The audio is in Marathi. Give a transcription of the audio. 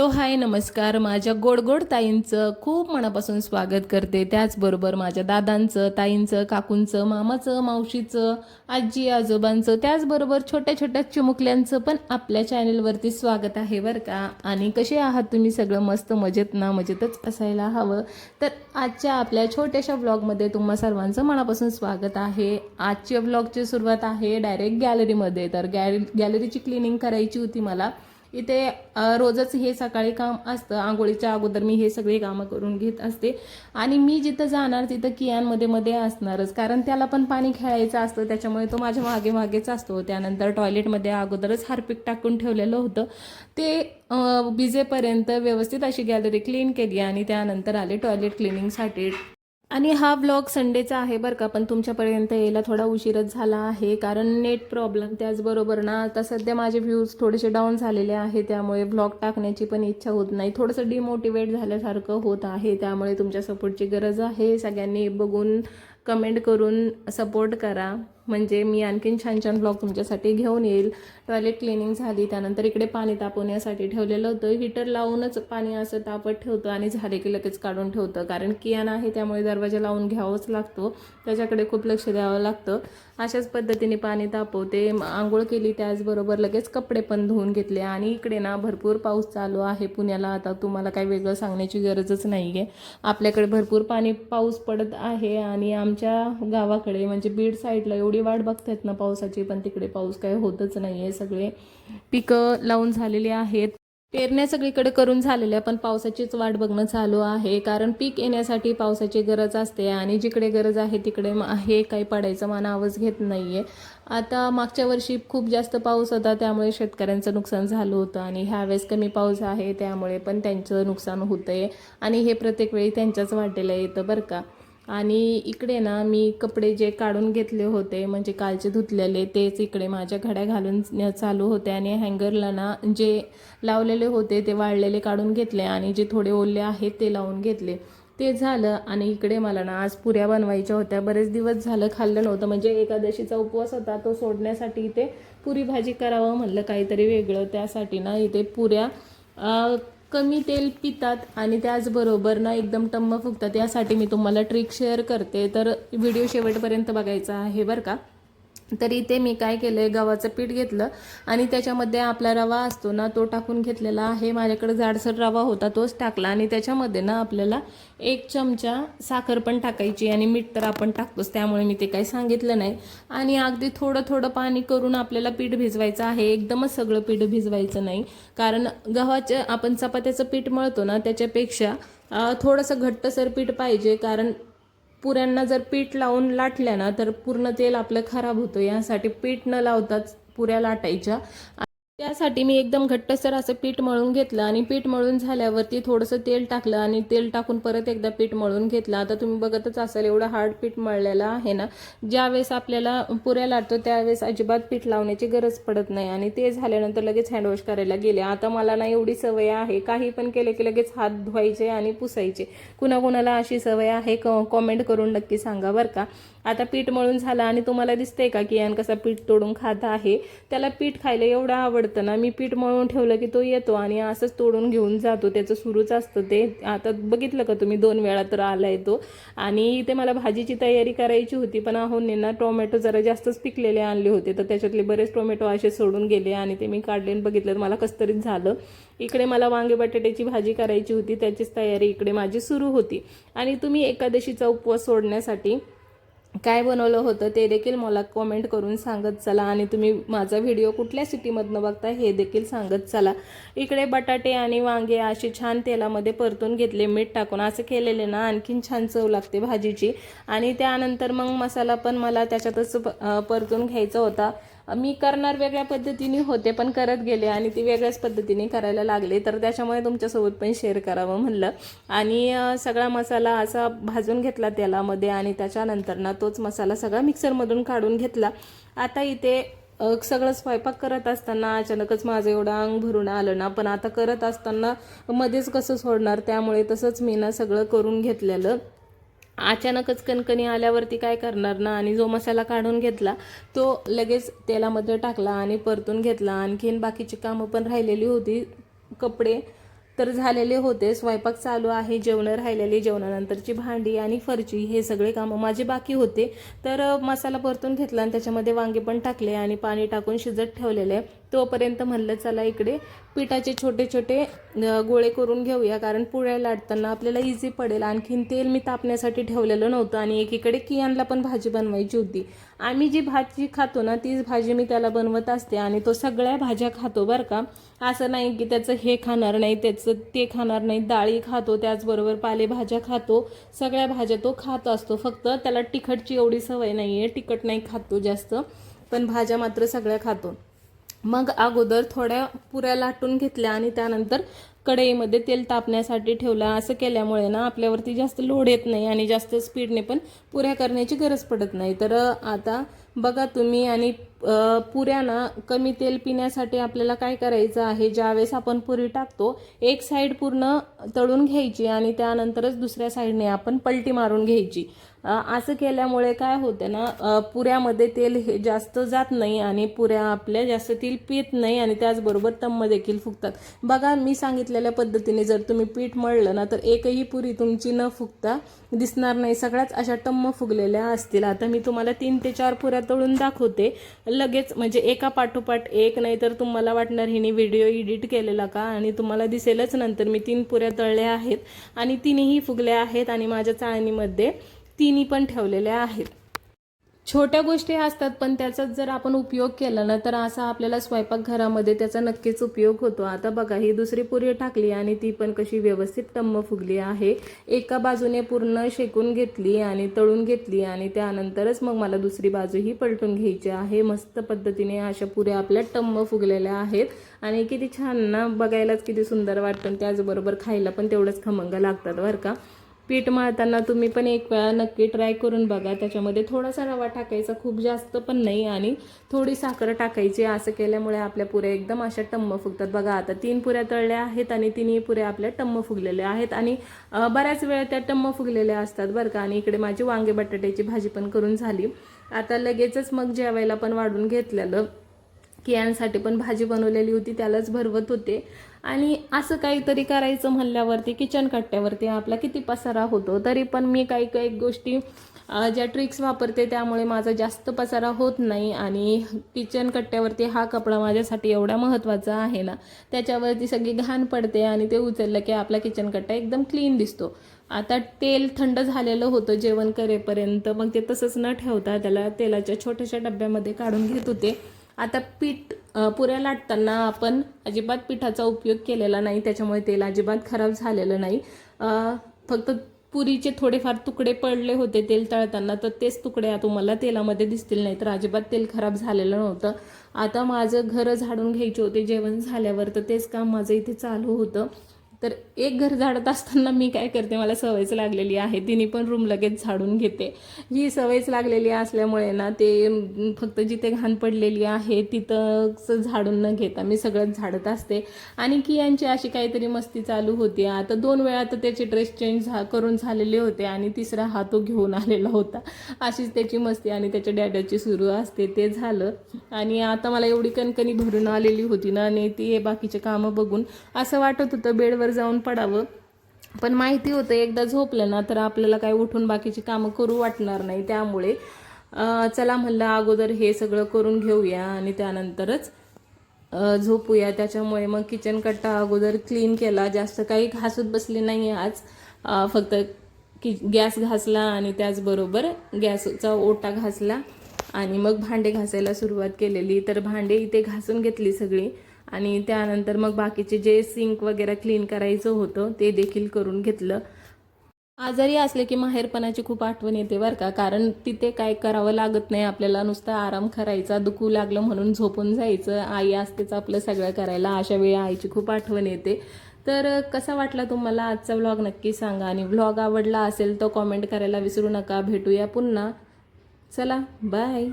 हॅलो हाय नमस्कार. माझ्या गोड गोड ताईंचं खूप मनापासून स्वागत करते. त्याचबरोबर माझ्या दादांचं, ताईंचं, काकूंचं, मामाचं, मावशीचं, आजी आजोबांचं, त्याचबरोबर छोट्या छोट्या चिमुकल्यांचं पण आपल्या चॅनेलवरती स्वागत आहे बरं का. आणि कसे आहात तुम्ही सगळं? मस्त मजेत ना? मजेतच असायला हवं. तर आजच्या आपल्या छोट्याशा ब्लॉगमध्ये तुम्हा सर्वांचं मनापासून स्वागत आहे. आजच्या ब्लॉगची सुरुवात आहे डायरेक्ट गॅलरीमध्ये. तर गॅलरीची क्लिनिंग करायची होती मला. इथे रोजच हे सकाळी काम असतं. आंघोळीच्या अगोदर मी हे सगळे कामं करून घेत असते. आणि मी जिथं जाणार तिथं कियानमध्ये मध्ये असणारच, कारण त्याला पण पाणी खेळायचं असतं, त्याच्यामुळे तो माझ्या मागे मागेच असतो. त्यानंतर टॉयलेटमध्ये अगोदरच हार्पिक टाकून ठेवलेलं होतं. ते विजेपर्यंत व्यवस्थित अशी गॅलरी क्लीन केली आणि त्यानंतर आले टॉयलेट क्लिनिंगसाठी. आणि हा ब्लॉग संडेचा आहे बरं का, पण तुमच्यापर्यंत यायला थोडा उशीरच झाला आहे कारण नेट प्रॉब्लेम. त्याचबरोबर ना आता सध्या माझे व्ह्यूज थोडेसे डाऊन झालेले आहे, त्यामुळे ब्लॉग टाकण्याची पण इच्छा होत नाही. थोडंसं डिमोटिवेट झाल्यासारखं होत आहे. त्यामुळे तुमच्या सपोर्टची गरज आहे. सगळ्यांनी बघून कमेंट करून सपोर्ट करा, म्हणजे मी आणखीन छान छान ब्लॉग तुमच्यासाठी घेऊन येईल. टॉयलेट क्लिनिंग झाली, त्यानंतर इकडे पाणी तापवण्यासाठी ठेवलेलं होतं. हीटर लावूनच पाणी असं तापत ठेवतं आणि झाले की लगेच काढून ठेवतं, कारण कियान आहे त्यामुळे दरवाजा लावून घ्यावाच लागतो, त्याच्याकडे खूप लक्ष द्यावं लागतं. अशाच पद्धतीने पाणी तापवते. आंघोळ केली, त्याचबरोबर लगेच कपडे पण धुवून घेतले. आणि इकडे ना भरपूर पाऊस चालू आहे पुण्याला. आता तुम्हाला काही वेगळं सांगण्याची गरजच नाही आहे. आपल्याकडे भरपूर पाऊस पडत आहे. आणि आमच्या गावाकडे म्हणजे बीड साईडला एवढी वाट बघतायत ना पावसाची, पण तिकडे पाऊस काही होतच नाही आहे. सगळे पिकं लावून झालेली आहेत, पेरण्या सगळीकडे करून झालेल्या, पण पावसाचीच वाट बघणं चालू आहे. कारण पीक येण्यासाठी पावसाची गरज असते आणि जिकडे गरज आहे तिकडे हे काही पडायचं मानावंच घेत नाहीये. आता मागच्या वर्षी खूप जास्त पाऊस होता, त्यामुळे शेतकऱ्यांचं नुकसान झालं होतं. आणि ह्यावेळेस कमी पाऊस आहे, त्यामुळे पण त्यांचं नुकसान होतंय. आणि हे प्रत्येक वेळी त्यांच्याच वाटेला येतं बरं का. आणि इकडे ना मी कपडे जे काढून घेतले होते म्हणजे कालचे धुतलेले, तेच इकडे माझ्या घड्या घालून चालू होते. आणि हँगरला ना जे लावलेले होते ते वाळलेले काढून घेतले आणि जे थोडे ओले आहेत ते लावून घेतले. ते झालं. आणि इकडे मला ना आज पुऱ्या बनवायच्या होत्या. बरेच दिवस झालं खाल्लं नव्हतं, म्हणजे एकादशीचा उपवास होता तो सोडण्यासाठी इथे पुरी भाजी करावं म्हणलं, काहीतरी वेगळं. त्यासाठी ना इथे पुऱ्या कमी तेल पितात आणि त्याचबरोबर ना एकदम टम्म फुगतात. यासाठी मी तुम्हाला ट्रिक शेअर करते, तर व्हिडिओ शेवटपर्यंत बघायचा आहे बरं का. तर इथे मी काय केलं आहे, गव्हाचं पीठ घेतलं आणि त्याच्यामध्ये आपला रवा असतो ना तो टाकून घेतलेला आहे. माझ्याकडे जाडसर रवा होता तोच टाकला. आणि त्याच्यामध्ये ना आपल्याला 1 चमचा साखर पण टाकायची आणि मीठ तर आपण टाकतोच, त्यामुळे मी ते काही सांगितलं नाही. आणि अगदी थोडं थोडं पाणी करून आपल्याला पीठ भिजवायचं आहे. एकदमच सगळं पीठ भिजवायचं नाही, कारण गव्हाचं आपण चपात्याचं पीठ मळतो ना त्याच्यापेक्षा थोडंसं घट्टसर पीठ पाहिजे. कारण पुऱ्यांना जर पीठ लावून लाटल्या ना तर पूर्ण तेल आपलं खराब होतं. यासाठी पीठ न लावताच पुऱ्या लाटायच्या. त्यासाठी मी एकदम घट्टसर असं पीठ मळून घेतलं. आणि पीठ मळून झाल्यावरती थोडंसं तेल टाकलं आणि तेल टाकून परत एकदा पीठ मळून घेतलं. आता तुम्ही बघतच असाल एवढं हार्ड पीठ मळलेलं आहे ना. ज्यावेळेस आपल्याला पुऱ्या लाटतो त्यावेळेस अजिबात पीठ लावण्याची गरज पडत नाही. आणि ते झाल्यानंतर लगेच हँडवॉश करायला गेले. आता मला ना एवढी सवय आहे, काही पण केले की लगेच हात धुवायचे आणि पुसायचे. कुणाकुणाला अशी सवय आहे कॉमेंट करून नक्की सांगा बरं का. आता पीठ मळून झालं आणि तुम्हाला दिसतंय का की यान कसा पीठ तोडून खात आहे. त्याला पीठ खायला एवढं आवडतं ना, मी पीठ मळून ठेवलं की तो येतो आणि असंच तोडून घेऊन जातो. त्याचं सुरूच असतं ते. आता बघितलं का तुम्ही 2 वेळा तर आलाय तो. आणि ते मला भाजीची तयारी करायची होती, पण ना टोमॅटो जरा जास्तच पिकलेले आणले होते, तर त्याच्यातले बरेच टोमॅटो असे सोडून गेले आणि ते मी काढले आणि बघितलं मला कसं तरीच झालं. इकडे मला वांगे बटाट्याची भाजी करायची होती, त्याचीच तयारी इकडे माझी सुरू होती. आणि तुम्ही एकादशीचा उपवास सोडण्यासाठी काय बनवलं होतं ते देखील मला कमेंट करून सांगत चला. आणि तुम्ही माझा व्हिडिओ कुठल्या सिटीमधनं बघता हे देखील सांगत चला. इकडे बटाटे आणि वांगे असे छान तेलामध्ये परतून घेतले, मीठ टाकून. असं केलेले ना आणखीन छान चव लागते भाजीची. आणि त्यानंतर मग मसाला पण मला त्याच्यातच परतून घ्यायचा होता. मी करणार वेगळ्या पद्धतीने होते, पण करत गेले आणि ती वेगळ्याच पद्धतीने करायला लागले, तर त्याच्यामुळे तुमच्यासोबत पण शेअर करावं म्हणलं. आणि सगळा मसाला असा भाजून घेतला तेलामध्ये आणि त्याच्यानंतर ना तोच मसाला सगळा मिक्सरमधून काढून घेतला. आता इथे सगळं स्वयंपाक करत असताना अचानकच माझं एवढं अंग भरून आलं ना, पण आता करत असताना मध्येच कसं सोडणार, त्यामुळे तसंच मी ना सगळं करून घेतलेलं. अचानकच कणकणी आल्यावरती काय करणार ना. आणि जो मसाला काढून घेतला तो लगेच तेलामध्ये टाकला आणि परतून घेतला. आणखीन बाकीची कामं पण राहिलेली होती, कपडे तर झालेले होते. स्वयंपाक चालू आहे, जेवणं राहिलेली, जेवणानंतरची भांडी आणि फरची हे सगळे कामं माझे बाकी होते. तर मसाला परतून घेतला आणि त्याच्यामध्ये वांगे पण टाकले आणि पाणी टाकून शिजत ठेवलेले. तोपर्यंत म्हणलं चला इकडे पिठाचे छोटे छोटे गोळे करून घेऊया, कारण पोळ्या लाटताना आपल्याला इझी पडेल. आणखीन तेल मी तापण्यासाठी ठेवलेलं नव्हतं आणि एकीकडे कियांला पण भाजी बनवायची होती. आम्ही जी भाजी खातो ना तीच भाजी मी त्याला बनवत असते आणि तो सगळ्या भाज्या खातो बरं का. असं नाही की त्याचं हे खाणार नाही, त्याचं ते खाणार नाही. डाळी खातो, त्याचबरोबर पालेभाज्या खातो, सगळ्या भाज्या तो खात असतो. फक्त त्याला तिखटची एवढी सवय नाही आहे, तिखट नाही खातो जास्त, पण भाज्या मात्र सगळ्या खातो. मग अगोदर थोड्या पुऱ्या लाटून घेतल्या आणि त्यानंतर कढईमध्ये तेल तापण्यासाठी ठेवलं. असं केल्यामुळे ना आपल्यावरती जास्त लोड येत नाही आणि जास्त स्पीडने पण पुऱ्या करण्याची गरज पडत नाही. तर आता बघा तुम्ही, आणि पुऱ्या ना कमी तेल पिण्यासाठी आपल्याला काय करायचं आहे, ज्यावेळेस आपण पुरी टाकतो एक साईड पूर्ण तळून घ्यायची आणि त्यानंतरच दुसऱ्या साईडने आपण पलटी मारून घ्यायची. असं केल्यामुळे काय होतं ना, पुऱ्यामध्ये तेल हे जास्त जात नाही आणि पुऱ्या आपल्या जास्त तेल पित नाही आणि त्याचबरोबर तम्म देखील फुगतात. बघा मी सांगितलेल्या पद्धतीने जर तुम्ही पीठ मळलं ना तर एकही पुरी तुमची न फुगता दिसणार नाही, सगळ्याच अशा टम्म फुगलेल्या असतील. आता मी तुम्हाला 3 ते 4 पुऱ्या तळून दाखवते लगेच, म्हणजे एका पाठोपाठ एक. नाही तर तुम्हाला वाटणार हिने व्हिडिओ एडिट केलेला का, आणि तुम्हाला दिसेलच नंतर. मी 3 पुऱ्या तळल्या आहेत आणि तिन्ही फुगल्या आहेत आणि माझ्या चाळणीमध्ये तिन्ही पण ठेवलेल्या आहेत. छोट्या गोष्टी असतात पण त्याचाच जर आपण उपयोग केला ना तर असा आपल्याला स्वयंपाकघरामध्ये त्याचा नक्कीच उपयोग होतो. आता बघा ही दुसरी पुरी टाकली आणि ती पण कशी व्यवस्थित टम्म फुगली आहे. एका बाजूने पूर्ण शेकून घेतली आणि तळून घेतली आणि त्यानंतरच मग मला दुसरी बाजूही पलटून घ्यायची आहे. मस्त पद्धतीने अशा पुऱ्या आपल्या टम्म फुगलेल्या आहेत आणि किती छान ना, बघायलाच किती सुंदर वाटतं, त्याचबरोबर खायला पण तेवढंच खमंग लागतात बरं का. पीठ मळताना तुम्ही पण एक वेळा नक्की ट्राय करून बघा. त्याच्यामध्ये थोडासा रवा टाकायचा, खूप जास्त पण नाही, आणि थोडी साखर टाकायची. असं केल्यामुळे आपल्या पुऱ्या एकदम अशा टम्म फुगतात. बघा आता 3 पुऱ्या तळल्या आहेत आणि तिन्ही पुऱ्या आपल्या टम्म फुगलेल्या आहेत आणि बऱ्याच वेळा त्या टम्म फुगलेल्या असतात बरं का. आणि इकडे माझी वांगे बटाट्याची भाजी पण करून झाली. आता लगेचच मग जेवायला पण वाढून घेतलेलं. कियांसाठी पण भाजी बनवलेली होती, त्यालाच भरवत होते. आणि असं काहीतरी करायचं म्हणल्यावरती किचन कट्ट्यावरती आपला किती पसारा होतो. तरी पण मी काही काही गोष्टी ज्या ट्रिक्स वापरते त्यामुळे माझा जास्त पसारा होत नाही. आणि किचन कट्ट्यावरती हा कपडा माझ्यासाठी एवढा महत्त्वाचा आहे ना, त्याच्यावरती सगळी घाण पडते आणि ते उचललं की आपला किचन कट्टा एकदम क्लीन दिसतो. आता तेल थंड झालेलं होतं जेवण करेपर्यंत, मग ते तसंच न ठेवता त्याला तेलाच्या छोट्याशा डब्यामध्ये काढून घेत होते. आता पीठ पुऱ्या लाटताना आपण अजिबात पिठाचा उपयोग केलेला नाही, त्याच्यामुळे तेल अजिबात खराब झालेलं नाही. फक्त पुरीचे थोडेफार तुकडे पडले होते तेल तळताना, तर तेच तुकडे तुम्हाला तेलामध्ये दिसतील, नाही तर अजिबात तेल खराब झालेलं नव्हतं. आता माझं घर झाडून घ्यायचे होते जेवण झाल्यावर, तर तेच काम माझं इथे चालू होतं. तर एक घर झाडत असताना मी काय करते, मला सवयच लागलेली आहे, तिने पण रूम लगेच झाडून घेते. ही सवयच लागलेली असल्यामुळे ना ते फक्त जिथे घाण पडलेली आहे तिथंच झाडून न घेता मी सगळंच झाडत असते. आणि की यांची अशी काहीतरी मस्ती चालू होती. आता 2 वेळा तर त्याचे ड्रेस चेंज करून झालेले होते आणि तिसरा हा तो घेऊन आलेला होता. अशीच त्याची मस्ती आणि त्याच्या डॅडाची सुरू असते, ते झालं. आणि आता मला एवढी कणकणी भरून आलेली होती ना, आणि ती हे बाकीचे कामं बघून असं वाटत होतं बेडवर जाऊन पडावं, पण माहिती होतं एकदा झोपलं ना तर आपल्याला काय उठून बाकीची कामं करू वाटणार नाही. त्यामुळे चला म्हणलं अगोदर हे सगळं करून घेऊया आणि त्यानंतरच झोपूया. त्याच्यामुळे मग किचन कट्टा अगोदर क्लीन केला. जास्त काही घासत बसले नाही आज, फक्त गॅस घासला आणि त्याचबरोबर गॅसचा ओटा घासला आणि मग भांडे घासायला सुरुवात केलेली. तर भांडे इथे घासून घेतली सगळी आणि त्यानंतर मग बाकीचे जे सिंक वगैरे क्लीन करायचं होतं ते देखील करून घेतलं. आजारी असले की माहेरपणाची खूप आठवण येते बरं का, कारण तिथे काय करावं लागत नाही आपल्याला, नुसता आराम करायचा. दुखू लागलं म्हणून झोपून जायचं, आई असतेच आपलं सगळं करायला. अशा वेळी आईची खूप आठवण येते. तर कसा वाटला तुम्हाला आजचा व्लॉग नक्की सांगा, आणि व्लॉग आवडला असेल तर कॉमेंट करायला विसरू नका. भेटूया पुन्हा. चला बाय.